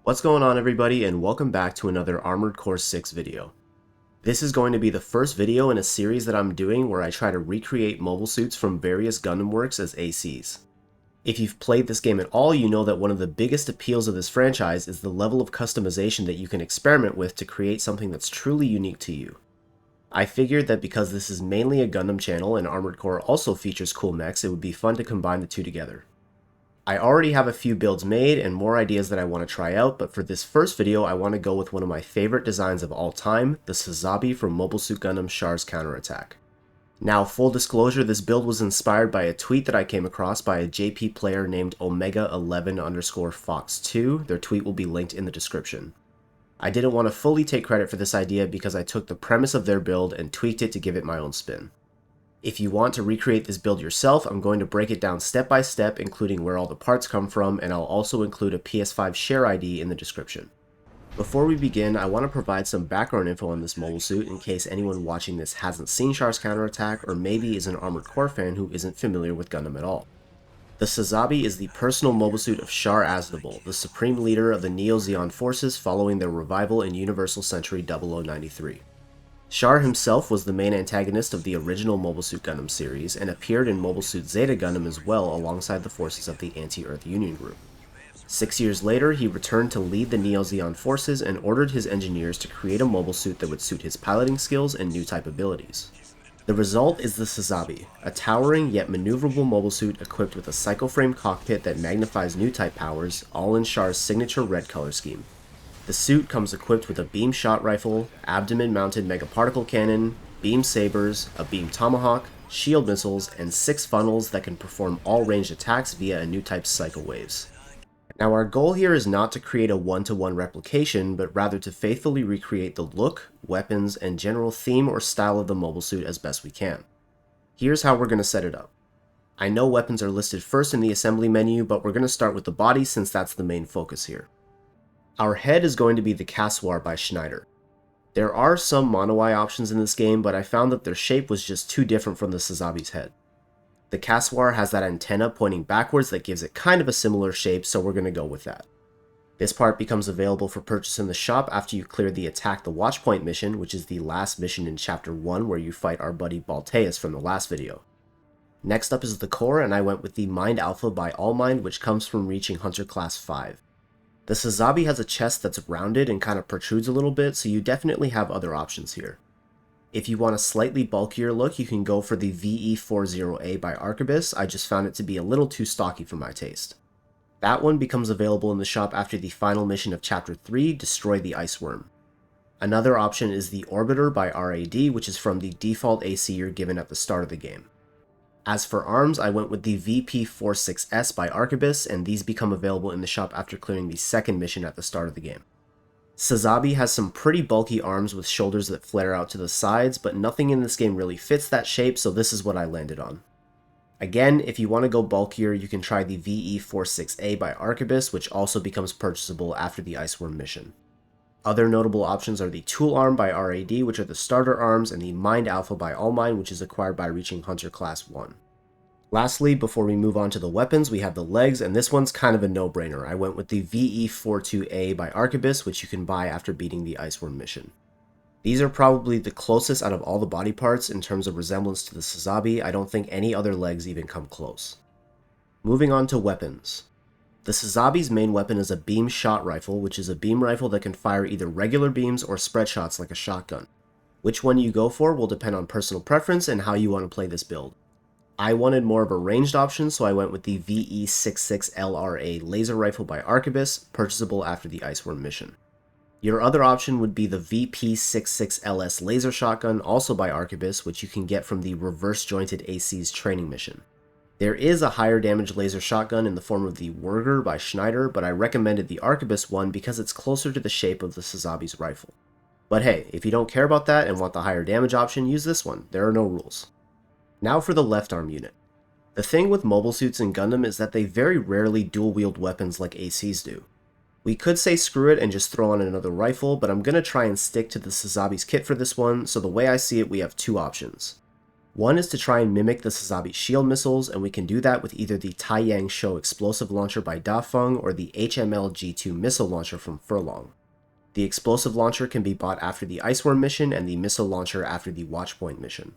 What's going on, everybody, and welcome back to another Armored Core 6 video. This is going to be the first video in a series that I'm doing where I try to recreate mobile suits from various Gundam works as ACs. If you've played this game at all, you know that one of the biggest appeals of this franchise is the level of customization that you can experiment with to create something that's truly unique to you. I figured that because this is mainly a Gundam channel and Armored Core also features cool mechs, it would be fun to combine the two together. I already have a few builds made and more ideas that I want to try out, but for this first video I want to go with one of my favorite designs of all time, the Sazabi from Mobile Suit Gundam Char's Counterattack. Now, full disclosure, this build was inspired by a tweet that I came across by a JP player named Omega11_Fox2. Their tweet will be linked in the description. I didn't want to fully take credit for this idea because I took the premise of their build and tweaked it to give it my own spin. If you want to recreate this build yourself, I'm going to break it down step by step, including where all the parts come from, and I'll also include a PS5 share ID in the description. Before we begin, I want to provide some background info on this mobile suit in case anyone watching this hasn't seen Char's Counterattack or maybe is an Armored Core fan who isn't familiar with Gundam at all. The Sazabi is the personal mobile suit of Char, the supreme leader of the Neo-Zeon forces following their revival in Universal Century 0093. Char himself was the main antagonist of the original Mobile Suit Gundam series and appeared in Mobile Suit Zeta Gundam as well alongside the forces of the Anti-Earth Union group. 6 years later, he returned to lead the Neo-Zeon forces and ordered his engineers to create a mobile suit that would suit his piloting skills and new type abilities. The result is the Sazabi, a towering yet maneuverable mobile suit equipped with a psycho-frame cockpit that magnifies new type powers, all in Char's signature red color scheme. The suit comes equipped with a beam shot rifle, abdomen-mounted megaparticle cannon, beam sabers, a beam tomahawk, shield missiles, and 6 funnels that can perform all ranged attacks via a new type Psycho Waves. Now, our goal here is not to create a one-to-one replication, but rather to faithfully recreate the look, weapons, and general theme or style of the mobile suit as best we can. Here's how we're going to set it up. I know weapons are listed first in the assembly menu, but we're going to start with the body since that's the main focus here. Our head is going to be the Cassoir by Schneider. There are some mono-eye options in this game, but I found that their shape was just too different from the Sazabi's head. The Cassoir has that antenna pointing backwards that gives it kind of a similar shape, so we're going to go with that. This part becomes available for purchase in the shop after you clear the Attack the Watchpoint mission, which is the last mission in Chapter 1 where you fight our buddy Balteus from the last video. Next up is the core, and I went with the Mind Alpha by All Mind, which comes from reaching Hunter Class 5. The Sazabi has a chest that's rounded and kind of protrudes a little bit, so you definitely have other options here. If you want a slightly bulkier look, you can go for the VE40A by Arquebus. I just found it to be a little too stocky for my taste. That one becomes available in the shop after the final mission of Chapter 3, Destroy the Ice Worm. Another option is the Orbiter by RAD, which is from the default AC you're given at the start of the game. As for arms, I went with the VP46S by Arquebus, and these become available in the shop after clearing the second mission at the start of the game. Sazabi has some pretty bulky arms with shoulders that flare out to the sides, but nothing in this game really fits that shape, so this is what I landed on. Again, if you want to go bulkier, you can try the VE46A by Arquebus, which also becomes purchasable after the Iceworm mission. Other notable options are the Tool Arm by RAD, which are the starter arms, and the Mind Alpha by All Mind, which is acquired by reaching Hunter Class 1. Lastly, before we move on to the weapons, we have the legs, and this one's kind of a no-brainer. I went with the VE42A by Arquebus, which you can buy after beating the Iceworm mission. These are probably the closest out of all the body parts in terms of resemblance to the Sazabi. I don't think any other legs even come close. Moving on to weapons. The Sazabi's main weapon is a beam shot rifle, which is a beam rifle that can fire either regular beams or spread shots like a shotgun. Which one you go for will depend on personal preference and how you want to play this build. I wanted more of a ranged option, so I went with the VE66LRA laser rifle by Arquebus, purchasable after the Iceworm mission. Your other option would be the VP66LS laser shotgun, also by Arquebus, which you can get from the Reverse Jointed AC's training mission. There is a higher damage laser shotgun in the form of the Wurger by Schneider, but I recommended the Arquebus one because it's closer to the shape of the Sazabi's rifle. But hey, if you don't care about that and want the higher damage option, use this one. There are no rules. Now for the left arm unit. The thing with mobile suits in Gundam is that they very rarely dual-wield weapons like ACs do. We could say screw it and just throw on another rifle, but I'm going to try and stick to the Sazabi's kit for this one, so the way I see it, we have two options. One is to try and mimic the Sazabi shield missiles, and we can do that with either the Taiyang Shou explosive launcher by Dafeng or the HML G2 missile launcher from Furlong. The explosive launcher can be bought after the Iceworm mission and the missile launcher after the Watchpoint mission.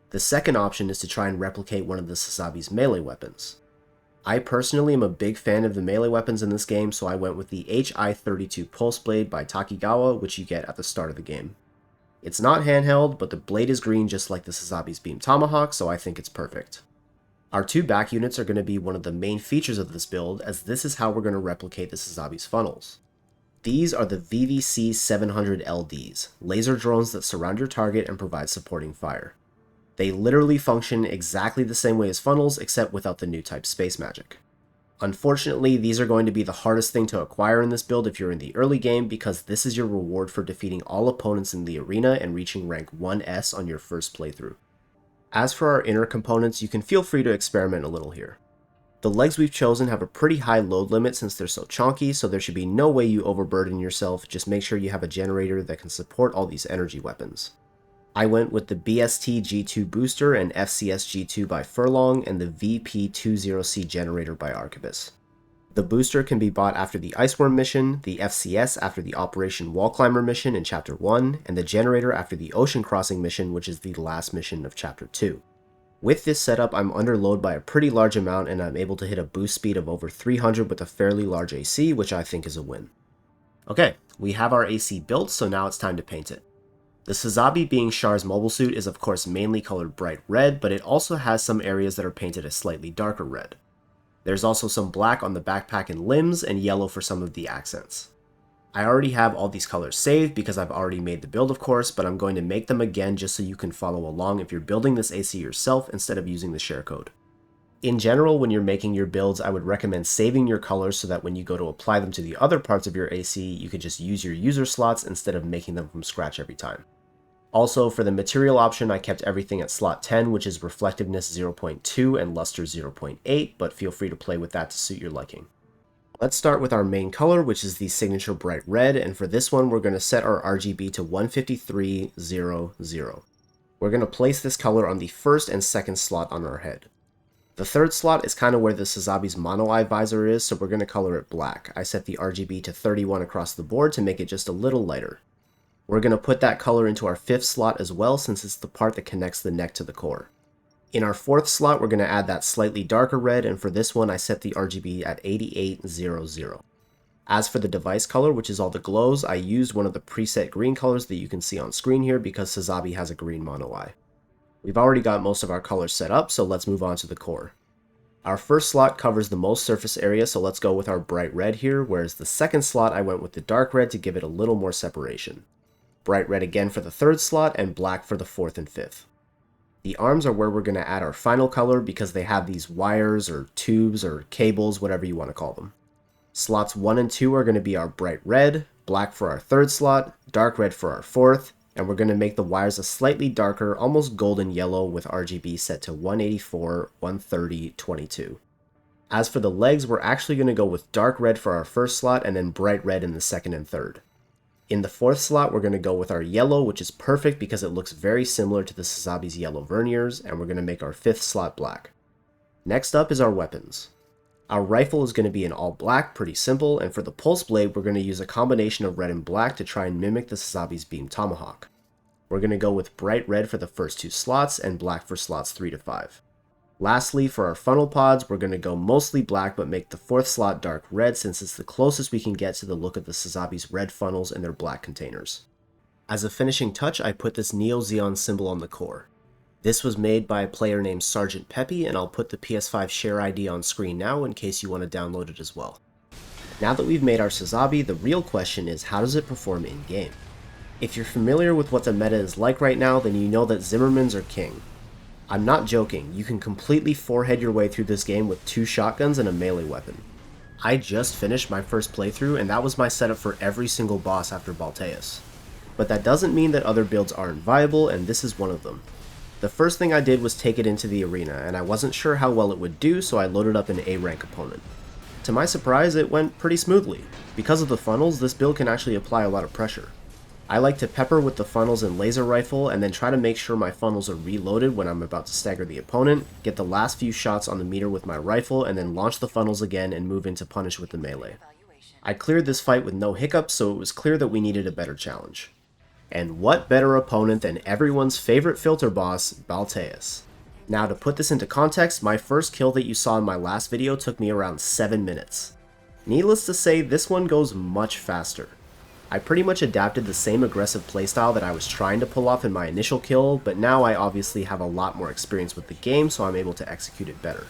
The second option is to try and replicate one of the Sazabi's melee weapons. I personally am a big fan of the melee weapons in this game, so I went with the HI-32 Pulse Blade by Takigawa, which you get at the start of the game. It's not handheld, but the blade is green just like the Sazabi's Beam Tomahawk, so I think it's perfect. Our two back units are going to be one of the main features of this build, as this is how we're going to replicate the Sazabi's funnels. These are the VVC-700LDs, laser drones that surround your target and provide supporting fire. They literally function exactly the same way as funnels, except without the new type Space Magic. Unfortunately, these are going to be the hardest thing to acquire in this build if you're in the early game, because this is your reward for defeating all opponents in the arena and reaching rank 1S on your first playthrough. As for our inner components, you can feel free to experiment a little here. The legs we've chosen have a pretty high load limit since they're so chunky, so there should be no way you overburden yourself. Just make sure you have a generator that can support all these energy weapons. I went with the BST G2 booster and FCS G2 by Furlong and the VP20C generator by Arquebus. The booster can be bought after the Iceworm mission, the FCS after the Operation Wall Climber mission in Chapter 1, and the generator after the Ocean Crossing mission, which is the last mission of Chapter 2. With this setup, I'm under load by a pretty large amount, and I'm able to hit a boost speed of over 300 with a fairly large AC, which I think is a win. Okay, we have our AC built, so now it's time to paint it. The Sazabi, being Char's mobile suit, is of course mainly colored bright red, but it also has some areas that are painted a slightly darker red. There's also some black on the backpack and limbs, and yellow for some of the accents. I already have all these colors saved because I've already made the build, of course, but I'm going to make them again just so you can follow along if you're building this AC yourself instead of using the share code. In general, when you're making your builds, I would recommend saving your colors so that when you go to apply them to the other parts of your AC, you could just use your user slots instead of making them from scratch every time. Also, for the material option, I kept everything at slot 10, which is reflectiveness 0.2 and luster 0.8, but feel free to play with that to suit your liking. Let's start with our main color, which is the signature bright red, and for this one, we're going to set our RGB to 15300. We're going to place this color on the first and second slot on our head. The third slot is kind of where the Sazabi's mono eye visor is, so we're going to color it black. I set the RGB to 31 across the board to make it just a little lighter. We're going to put that color into our fifth slot as well, since it's the part that connects the neck to the core. In our fourth slot, we're going to add that slightly darker red, and for this one I set the RGB at 8800. As for the device color, which is all the glows, I used one of the preset green colors that you can see on screen here because Sazabi has a green mono eye. We've already got most of our colors set up, so let's move on to the core. Our first slot covers the most surface area, so let's go with our bright red here, whereas the second slot I went with the dark red to give it a little more separation. Bright red again for the third slot, and black for the fourth and fifth. The arms are where we're going to add our final color because they have these wires or tubes or cables, whatever you want to call them. Slots 1 and 2 are going to be our bright red, black for our third slot, dark red for our fourth, and we're going to make the wires a slightly darker, almost golden yellow with RGB set to 184, 130, 22. As for the legs, we're actually going to go with dark red for our first slot and then bright red in the second and third. In the fourth slot, we're going to go with our yellow, which is perfect because it looks very similar to the Sazabi's yellow verniers, and we're going to make our fifth slot black. Next up is our weapons. Our rifle is going to be in all black, pretty simple, and for the pulse blade, we're going to use a combination of red and black to try and mimic the Sazabi's Beam Tomahawk. We're going to go with bright red for the first two slots and black for slots 3 to 5. Lastly, for our funnel pods, we're going to go mostly black but make the fourth slot dark red since it's the closest we can get to the look of the Sazabi's red funnels and their black containers. As a finishing touch, I put this Neo Xeon symbol on the core. This was made by a player named Sergeant Peppy, and I'll put the PS5 share ID on screen now in case you want to download it as well. Now that we've made our Sazabi, the real question is how does it perform in-game? If you're familiar with what the meta is like right now, then you know that Zimmermans are king. I'm not joking, you can completely forehead your way through this game with 2 shotguns and a melee weapon. I just finished my first playthrough and that was my setup for every single boss after Balteus. But that doesn't mean that other builds aren't viable, and this is one of them. The first thing I did was take it into the arena, and I wasn't sure how well it would do, so I loaded up an A rank opponent. To my surprise, it went pretty smoothly. Because of the funnels, this build can actually apply a lot of pressure. I like to pepper with the funnels and laser rifle and then try to make sure my funnels are reloaded when I'm about to stagger the opponent, get the last few shots on the meter with my rifle, and then launch the funnels again and move into punish with the melee. I cleared this fight with no hiccups, so it was clear that we needed a better challenge. And what better opponent than everyone's favorite filter boss, Balteus. Now to put this into context, my first kill that you saw in my last video took me around 7 minutes. Needless to say, this one goes much faster. I pretty much adapted the same aggressive playstyle that I was trying to pull off in my initial kill, but now I obviously have a lot more experience with the game, so I'm able to execute it better.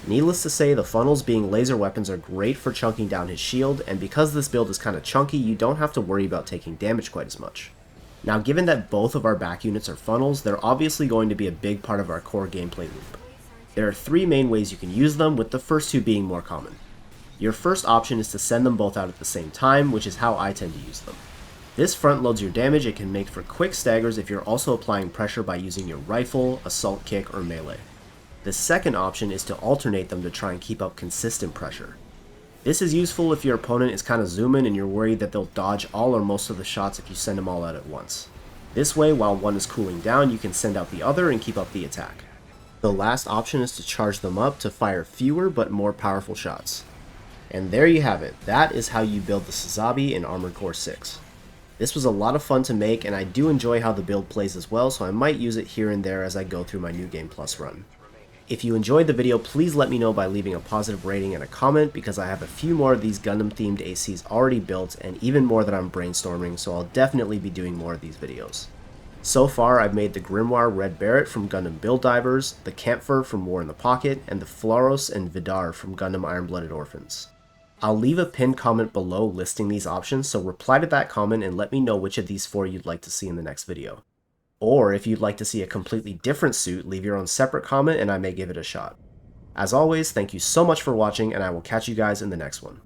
Needless to say, the funnels being laser weapons are great for chunking down his shield, and because this build is kinda chunky, you don't have to worry about taking damage quite as much. Now given that both of our back units are funnels, they're obviously going to be a big part of our core gameplay loop. There are 3 main ways you can use them, with the first 2 being more common. Your first option is to send them both out at the same time, which is how I tend to use them. This front loads your damage and can make for quick staggers if you're also applying pressure by using your rifle, assault kick, or melee. The second option is to alternate them to try and keep up consistent pressure. This is useful if your opponent is kind of zooming and you're worried that they'll dodge all or most of the shots if you send them all out at once. This way, while one is cooling down, you can send out the other and keep up the attack. The last option is to charge them up to fire fewer but more powerful shots. And there you have it. That is how you build the Sazabi in Armored Core 6. This was a lot of fun to make, and I do enjoy how the build plays as well, so I might use it here and there as I go through my New Game Plus run. If you enjoyed the video, please let me know by leaving a positive rating and a comment, because I have a few more of these Gundam themed ACs already built, and even more that I'm brainstorming, so I'll definitely be doing more of these videos. So far, I've made the Grimoire Red Barret from Gundam Build Divers, the Kampfer from War in the Pocket, and the Floros and Vidar from Gundam Iron-Blooded Orphans. I'll leave a pinned comment below listing these options, so reply to that comment and let me know which of these 4 you'd like to see in the next video. Or if you'd like to see a completely different suit, leave your own separate comment and I may give it a shot. As always, thank you so much for watching, and I will catch you guys in the next one.